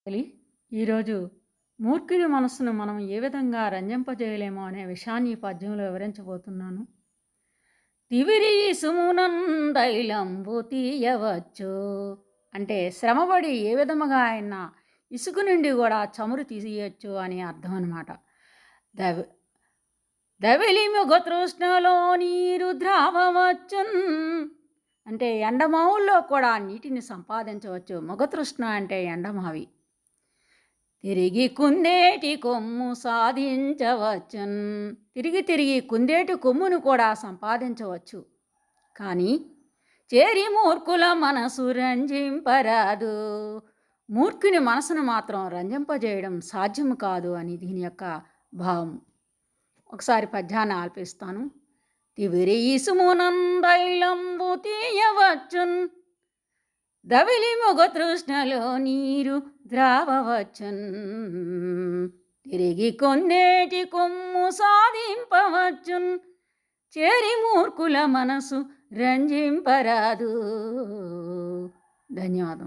తెలి ఈరోజు మూర్ఖుని మనస్సును మనం ఏ విధంగా రంజింపజేయలేమో అనే విషయాన్ని ఈ పద్యంలో వివరించబోతున్నాను. తివిరి సుమునందైలంబు తీయవచ్చు అంటే శ్రమపడి ఏ విధముగా ఆయన ఇసుక నుండి కూడా చమురు తీయచ్చు అని అర్థం అనమాట. దవి దవిలిముగ తృష్ణలో నీరు ద్రావవచ్చున్ అంటే ఎండమావుల్లో కూడా నీటిని సంపాదించవచ్చు. మొగతృష్ణ అంటే ఎండమావి. తిరిగి కుందేటి కొమ్ము సాధించవచ్చున్ తిరిగి తిరిగి కుందేటి కొమ్మును కూడా సంపాదించవచ్చు. కానీ చేరి మూర్ఖుల మనసు రంజింపరాదు, మూర్ఖుని మనసును మాత్రం రంజింపజేయడం సాధ్యము కాదు అని దీని యొక్క భావం. ఒకసారి పద్యాన్ని ఆల్పిస్తాను. తివిరి ఇసుమునందైలంబు తీయవచ్చున్ దవిలి మొగ తృష్ణలో నీరు ద్రావవచ్చున్ తిరిగి కొందేటి కొమ్ము సాధింపవచ్చున్ చేరి మూర్ఖుల మనసు రంజింపరాదు. ధన్యవాదం.